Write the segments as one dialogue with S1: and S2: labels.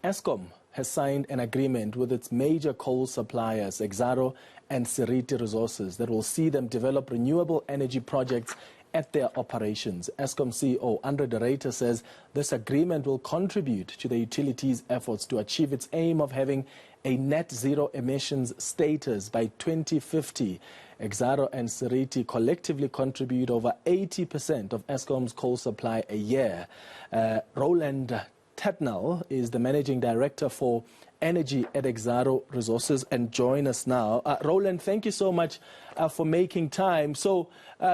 S1: Eskom has signed an agreement with its major coal suppliers, Exxaro and Seriti Resources, that will see them develop renewable energy projects at their operations. Eskom CEO Andre de Ruyter says this agreement will contribute to the utility's efforts to achieve its aim of having a net zero emissions status by 2050. Exxaro and Seriti collectively contribute over 80% of Eskom's coal supply a year. Roland Tatnall is the managing director for energy at Exxaro Resources and join us now. Roland, thank you so much for making time. So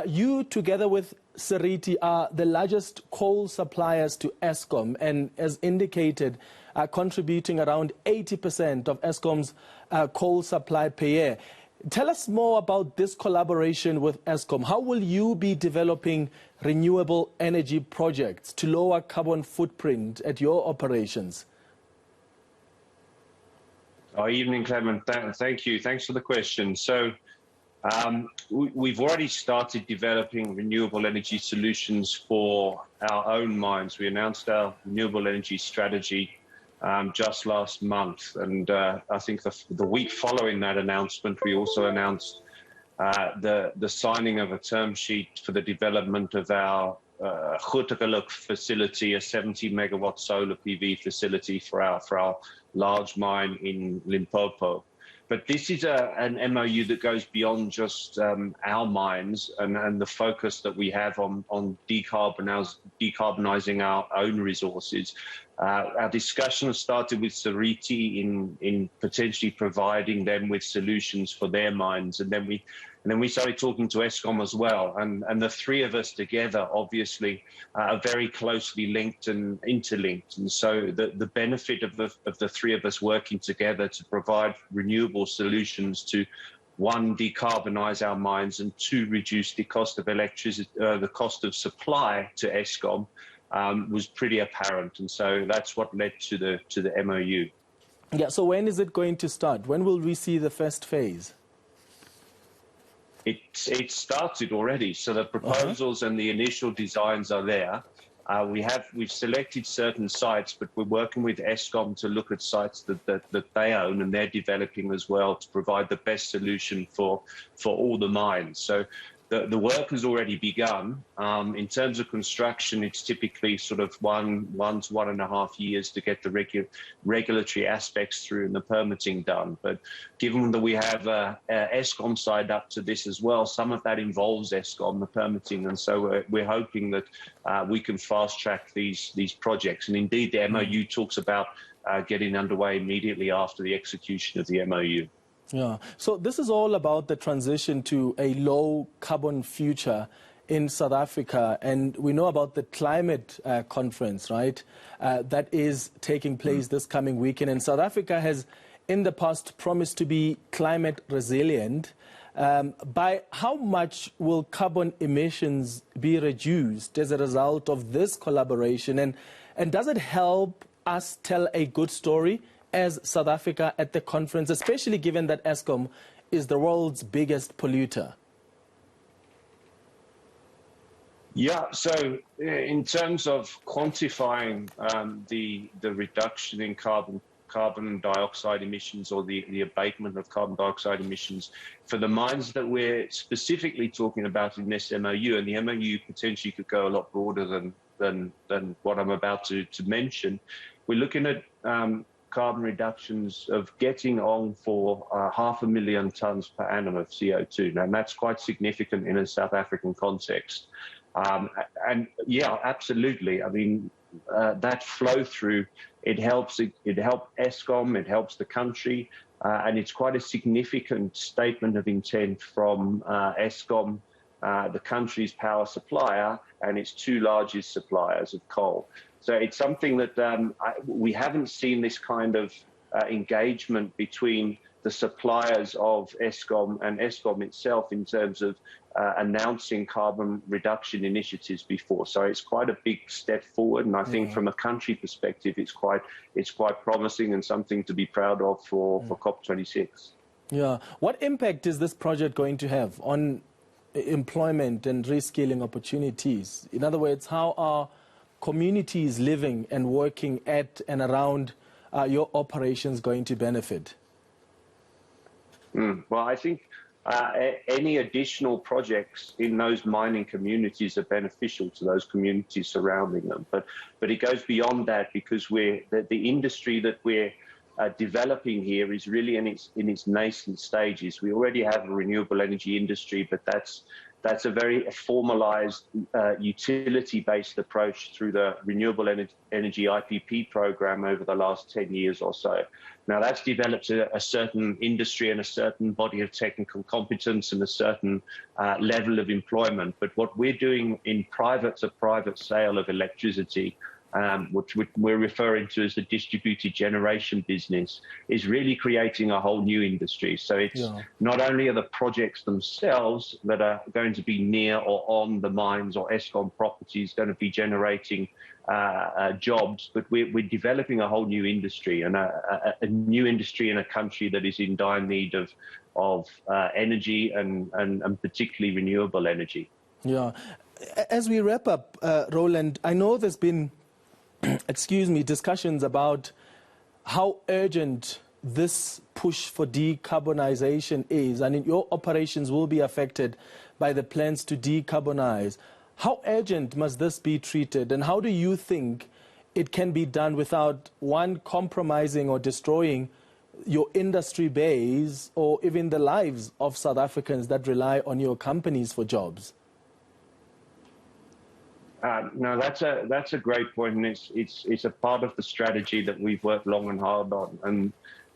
S1: you, together with Seriti, are the largest coal suppliers to Eskom and, as indicated, are contributing around 80% of Eskom's coal supply per year. Tell us more about this collaboration with Eskom. How will you be developing renewable energy projects to lower carbon footprint at your operations?
S2: Good evening, Clement. Thank you. Thanks for the question. So we've already started developing renewable energy solutions for our own mines. We announced our renewable energy strategy just last month, and I think the week following that announcement, we also announced the signing of a term sheet for the development of our Grootegeluk facility, a 70-megawatt solar PV facility for our large mine in Limpopo. But this is an MOU that goes beyond just our mines and the focus that we have on decarbonizing our own resources. Our discussion started with Seriti in potentially providing them with solutions for their mines, and then we started talking to Eskom as well. And the three of us together, obviously, are very closely linked and interlinked. And so the benefit of the three of us working together to provide renewable solutions to, one, decarbonize our mines, and two, reduce the cost of electricity, the cost of supply to Eskom, was pretty apparent. And so that's what led to the MOU.
S1: Yeah, so when is it going to start? When will we see the first phase?
S2: It started already. So the proposals and the initial designs are there. We've selected certain sites, but we're working with Eskom to look at sites that they own, and they're developing as well to provide the best solution for all the mines. So the work has already begun. In terms of construction, it's typically sort of one to 1.5 years to get the regulatory aspects through and the permitting done. But given that we have Eskom side up to this as well, some of that involves Eskom, the permitting, and so we're hoping that we can fast track these projects. And indeed, the MOU talks about getting underway immediately after the execution of the MOU.
S1: Yeah, so this is all about the transition to a low carbon future in South Africa, and we know about the climate conference, right, that is taking place this coming weekend. And South Africa has in the past promised to be climate resilient. By how much will carbon emissions be reduced as a result of this collaboration, and does it help us tell a good story as South Africa at the conference, especially given that Eskom is the world's biggest polluter?
S2: Yeah, so in terms of quantifying the reduction in carbon dioxide emissions, or the abatement of carbon dioxide emissions for the mines that we're specifically talking about in this MOU, and the MOU potentially could go a lot broader than what I'm about to mention, we're looking at carbon reductions of getting on for 500,000 tons per annum of CO2. Now, that's quite significant in a South African context. And yeah, absolutely. I mean, that flow through, it helps Eskom, it helps the country, and it's quite a significant statement of intent from Eskom, the country's power supplier, and its two largest suppliers of coal. So it's something that we haven't seen this kind of engagement between the suppliers of Eskom and Eskom itself in terms of announcing carbon reduction initiatives before. So it's quite a big step forward, and I think from a country perspective, it's quite promising and something to be proud of for COP26.
S1: Yeah. What impact is this project going to have on employment and reskilling opportunities? In other words, how are communities living and working at and around your operations going to benefit?
S2: Well, I think any additional projects in those mining communities are beneficial to those communities surrounding them. But it goes beyond that, because the industry that we're developing here is really in its nascent stages. We already have a renewable energy industry, but that's a very formalized utility-based approach through the Renewable Energy IPP program over the last 10 years or so. Now, that's developed a certain industry and a certain body of technical competence and a certain level of employment. But what we're doing in private-to-private sale of electricity, which we're referring to as the distributed generation business, is really creating a whole new industry. So it's not only are the projects themselves that are going to be near or on the mines or Eskom properties going to be generating jobs, but we're developing a whole new industry, and a new industry in a country that is in dire need of energy and particularly renewable energy.
S1: Yeah. As we wrap up, Roland, I know there's been discussions about how urgent this push for decarbonization is. I mean, your operations will be affected by the plans to decarbonize. How urgent must this be treated, and how do you think it can be done without, one, compromising or destroying your industry base or even the lives of South Africans that rely on your companies for jobs?
S2: No, that's a great point, and it's a part of the strategy that we've worked long and hard on. And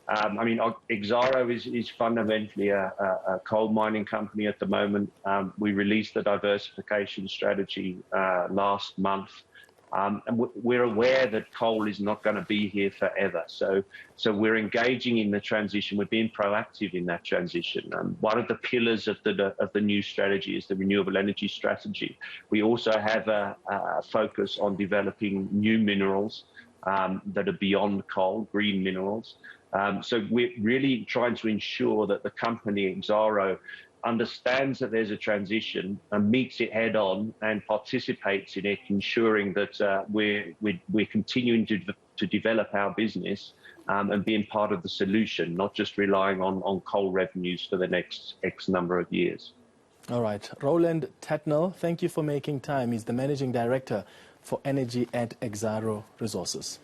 S2: I mean, Exxaro is fundamentally a coal mining company at the moment. We released the diversification strategy last month, and we're aware that coal is not going to be here forever. So we're engaging in the transition. We're being proactive in that transition. One of the pillars of the new strategy is the renewable energy strategy. We also have a focus on developing new minerals that are beyond coal, green minerals. So we're really trying to ensure that the company, Exxaro, understands that there's a transition and meets it head on and participates in it, ensuring that we're continuing to develop our business and being part of the solution, not just relying on coal revenues for the next X number of years.
S1: All right. Roland Tatnall, thank you for making time. He's the Managing Director for Energy at Exxaro Resources.